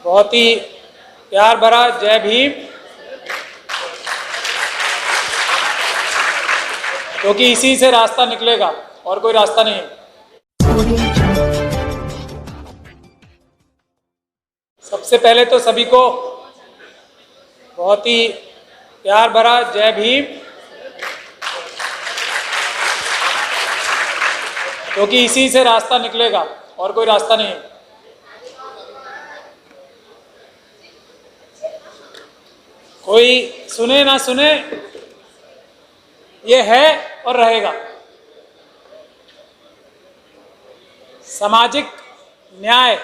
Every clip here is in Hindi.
बहुत ही प्यार भरा जय भीम, क्योंकि इसी से रास्ता निकलेगा और कोई रास्ता नहीं है। सबसे पहले तो सभी को बहुत ही प्यार भरा जय भीम, क्योंकि इसी से रास्ता निकलेगा और कोई रास्ता नहीं है। कोई सुने ना सुने, ये है और रहेगा। सामाजिक न्याय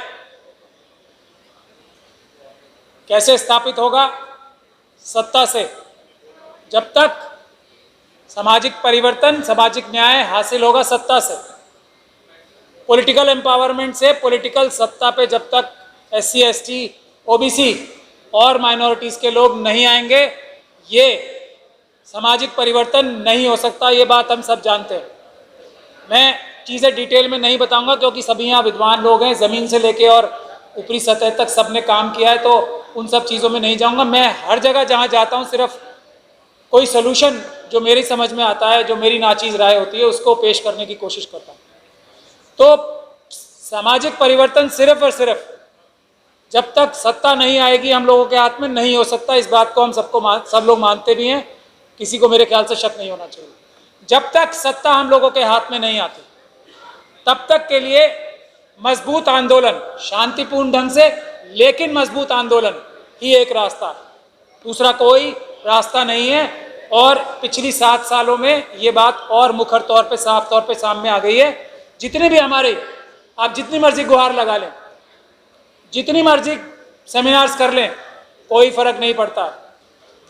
कैसे स्थापित होगा? सत्ता से। जब तक सामाजिक परिवर्तन, सामाजिक न्याय हासिल होगा सत्ता से, पॉलिटिकल एम्पावरमेंट से, पॉलिटिकल सत्ता पे जब तक SC, ST, OBC और माइनॉरिटीज़ के लोग नहीं आएंगे, ये सामाजिक परिवर्तन नहीं हो सकता। ये बात हम सब जानते हैं। मैं चीज़ें डिटेल में नहीं बताऊंगा क्योंकि सभी यहाँ विद्वान लोग हैं, ज़मीन से लेके और ऊपरी सतह तक सबने काम किया है, तो उन सब चीज़ों में नहीं जाऊंगा। मैं हर जगह जहाँ जाता हूँ सिर्फ कोई सलूशन जो मेरी समझ में आता है, जो मेरी नाचीज़ राय होती है, उसको पेश करने की कोशिश करता हूँ। तो सामाजिक परिवर्तन सिर्फ और सिर्फ जब तक सत्ता नहीं आएगी हम लोगों के हाथ में नहीं हो सकता। इस बात को हम सब लोग मानते भी हैं, किसी को मेरे ख्याल से शक नहीं होना चाहिए। जब तक सत्ता हम लोगों के हाथ में नहीं आती, तब तक के लिए मजबूत आंदोलन, शांतिपूर्ण ढंग से लेकिन मजबूत आंदोलन ही एक रास्ता है, दूसरा कोई रास्ता नहीं है। और पिछली 7 सालों में ये बात और मुखर तौर पे, साफ तौर पे सामने आ गई है। जितने भी हमारे, आप जितनी मर्जी गुहार लगा लें, जितनी मर्जी सेमिनार्स कर लें, कोई फर्क नहीं पड़ता।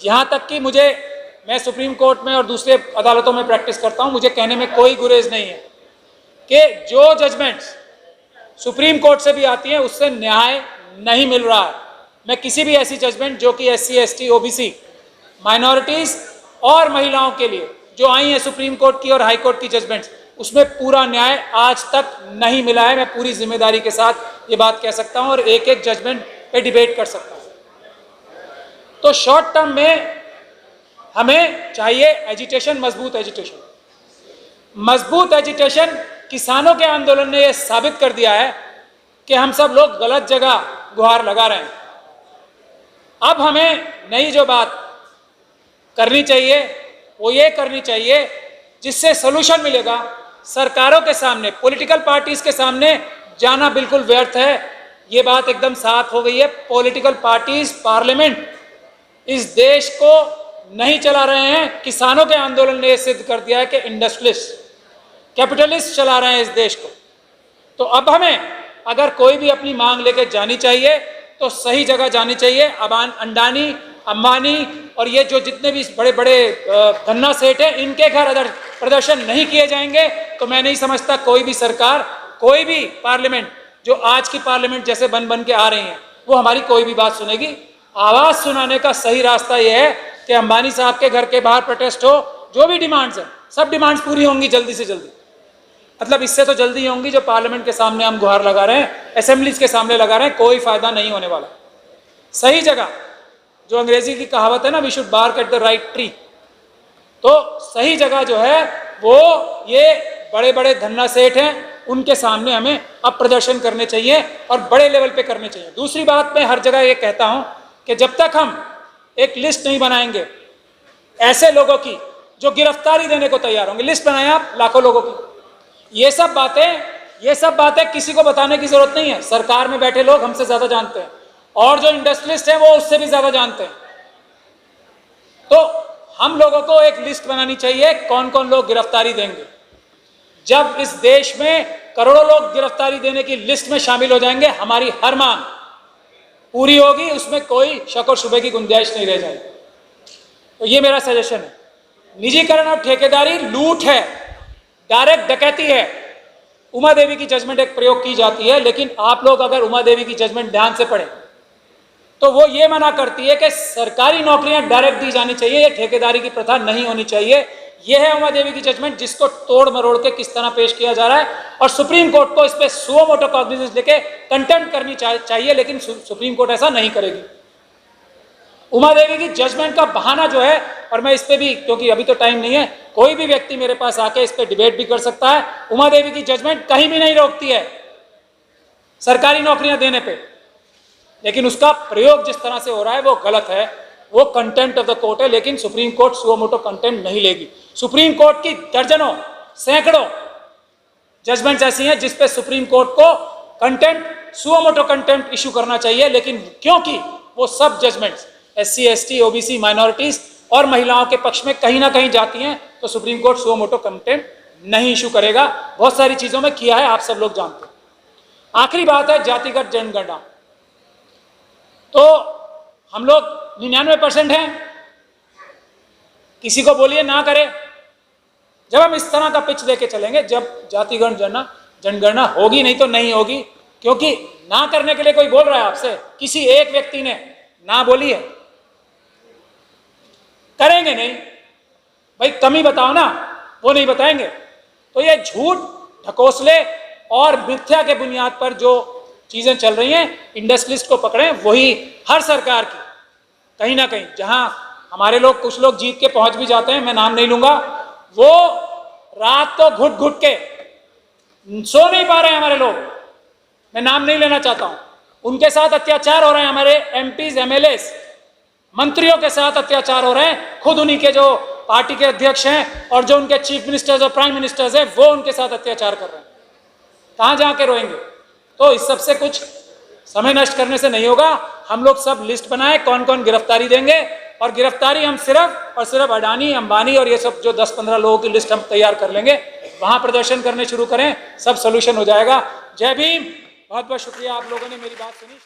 यहाँ तक कि मैं सुप्रीम कोर्ट में और दूसरे अदालतों में प्रैक्टिस करता हूँ, मुझे कहने में कोई गुरेज नहीं है कि जो जजमेंट्स सुप्रीम कोर्ट से भी आती हैं उससे न्याय नहीं मिल रहा है। मैं किसी भी ऐसी जजमेंट जो कि SC, ST, OBC, माइनॉरिटीज़ और महिलाओं के लिए जो आई हैं सुप्रीम कोर्ट की और हाई कोर्ट की जजमेंट्स, उसमें पूरा न्याय आज तक नहीं मिला है। मैं पूरी जिम्मेदारी के साथ ये बात कह सकता हूँ और एक एक जजमेंट पे डिबेट कर सकता हूँ। तो शॉर्ट टर्म में हमें चाहिए एजिटेशन, मजबूत एजिटेशन। मजबूत एजिटेशन, किसानों के आंदोलन ने यह साबित कर दिया है कि हम सब लोग गलत जगह गुहार लगा रहे हैं। अब हमें नई जो बात करनी चाहिए वो ये करनी चाहिए जिससे सोल्यूशन मिलेगा। सरकारों के सामने, पॉलिटिकल पार्टीज के सामने जाना बिल्कुल व्यर्थ है। ये बात एकदम साफ हो गई है। पॉलिटिकल पार्टीज, पार्लियामेंट इस देश को नहीं चला रहे हैं। किसानों के आंदोलन ने यह सिद्ध कर दिया है कि इंडस्ट्रियलिस्ट, कैपिटलिस्ट चला रहे हैं इस देश को। तो अब हमें अगर कोई भी अपनी मांग लेकर जानी चाहिए तो सही जगह जानी चाहिए। अंडानी, अंबानी और ये जो जितने भी बड़े बड़े गन्ना सेठ हैं, इनके घर अगर प्रदर्शन नहीं किए जाएंगे तो मैं नहीं समझता कोई भी सरकार, कोई भी पार्लियामेंट, जो आज की पार्लियामेंट जैसे बन के आ रही हैं, वो हमारी कोई भी बात सुनेगी। आवाज़ सुनाने का सही रास्ता यह है कि अंबानी साहब के घर के बाहर प्रोटेस्ट हो, जो भी डिमांड्स हैं, सब डिमांड्स पूरी होंगी जल्दी से जल्दी। मतलब इससे तो जल्दी होंगी जो पार्लियामेंट के सामने हम गुहार लगा रहे हैं, असेंबलीज के सामने लगा रहे हैं, कोई फायदा नहीं होने वाला। सही जगह, जो अंग्रेजी की कहावत है ना, we should bark at the right tree, तो सही जगह जो है वो ये बड़े बड़े धन्ना सेठ हैं, उनके सामने हमें अब प्रदर्शन करने चाहिए और बड़े लेवल पे करने चाहिए। दूसरी बात, मैं हर जगह ये कहता हूं कि जब तक हम एक लिस्ट नहीं बनाएंगे ऐसे लोगों की जो गिरफ्तारी देने को तैयार होंगे, लिस्ट बनाएं आप लाखों लोगों की। ये सब बातें किसी को बताने की जरूरत नहीं है। सरकार में बैठे लोग हमसे ज्यादा जानते हैं और जो इंडस्ट्रियलिस्ट हैं वो उससे भी ज्यादा जानते हैं। तो हम लोगों को एक लिस्ट बनानी चाहिए कौन कौन लोग गिरफ्तारी देंगे। जब इस देश में करोड़ों लोग गिरफ्तारी देने की लिस्ट में शामिल हो जाएंगे, हमारी हर मांग पूरी होगी, उसमें कोई शक और शुबे की गुंजाइश नहीं रह जाएगी। तो ये मेरा सजेशन है। निजीकरण और ठेकेदारी लूट है, डायरेक्ट डकैती है। उमा देवी की जजमेंट एक प्रयोग की जाती है, लेकिन आप लोग अगर उमा देवी की जजमेंट ध्यान से पढ़ें तो वो ये मना करती है कि सरकारी नौकरियां डायरेक्ट दी जानी चाहिए, ये ठेकेदारी की प्रथा नहीं होनी चाहिए। यह है उमा देवी की जजमेंट, जिसको तोड़ मरोड़ के किस तरह पेश किया जा रहा है। और सुप्रीम कोर्ट को इस पे सुओ मोटो कॉग्निजेंस लेके कंटेम्प्ट करनी चाहिए, लेकिन सुप्रीम कोर्ट ऐसा नहीं करेगी। उमा देवी की जजमेंट का बहाना जो है, और मैं इस पे भी, क्योंकि अभी तो टाइम नहीं है, कोई भी व्यक्ति मेरे पास आके इस पे डिबेट भी कर सकता है। उमा देवी की जजमेंट कहीं भी नहीं रोकती है सरकारी नौकरियां देने पे, लेकिन उसका प्रयोग जिस तरह से हो रहा है वो गलत है, वो कंटेम्प्ट ऑफ द कोर्ट है। लेकिन supreme court suo motu contempt नहीं लेगी। सुप्रीम कोर्ट की दर्जनों सैकड़ों जजमेंट्स ऐसी हैं जिसपे सुप्रीम कोर्ट को contempt, suo motu contempt issue करना चाहिए, लेकिन क्योंकि वो सब judgements SC ST OBC minorities और महिलाओं के पक्ष में कहीं ना कहीं जाती हैं, तो supreme court suo motu contempt नहीं इशू करेगा। बहुत सारी चीजों में किया है, आप सब लोग जानते हैं। आखिरी बात है जातिगत जनगणना। तो हम लोग 99% हैं, किसी को बोलिए ना करे। जब हम इस तरह का पिच लेके चलेंगे, जब जातिगत जनगणना होगी, नहीं तो नहीं होगी, क्योंकि ना करने के लिए कोई बोल रहा है आपसे, किसी एक व्यक्ति ने ना बोली है, करेंगे नहीं भाई, कमी बताओ ना, वो नहीं बताएंगे। तो ये झूठ, ढकोसले और मिथ्या के बुनियाद पर जो चीजें चल रही हैं, इंडस्ट्रियलिस्ट को पकड़ें, वही हर सरकार की कहीं ना कहीं, जहां हमारे लोग, कुछ लोग जीत के पहुंच भी जाते हैं, मैं नाम नहीं लूंगा, वो रात को घुट घुट के सो नहीं पा रहे हैं हमारे लोग, मैं नाम नहीं लेना चाहता हूं, उनके साथ अत्याचार हो रहे हैं। हमारे MPs MLAs मंत्रियों के साथ अत्याचार हो रहे हैं, खुद उन्हीं के जो पार्टी के अध्यक्ष हैं और जो उनके चीफ मिनिस्टर्स और प्राइम मिनिस्टर्स हैं, वो उनके साथ अत्याचार कर रहे हैं। कहां जाके रोएंगे? तो इस सब से कुछ समय नष्ट करने से नहीं होगा। हम लोग सब लिस्ट बनाए कौन कौन गिरफ्तारी देंगे, और गिरफ्तारी हम सिर्फ और सिर्फ अडानी, अंबानी और ये सब जो 10-15 लोगों की लिस्ट हम तैयार कर लेंगे, वहां प्रदर्शन करने शुरू करें, सब सोल्यूशन हो जाएगा। जय भीम। बहुत बहुत शुक्रिया, आप लोगों ने मेरी बात सुनी।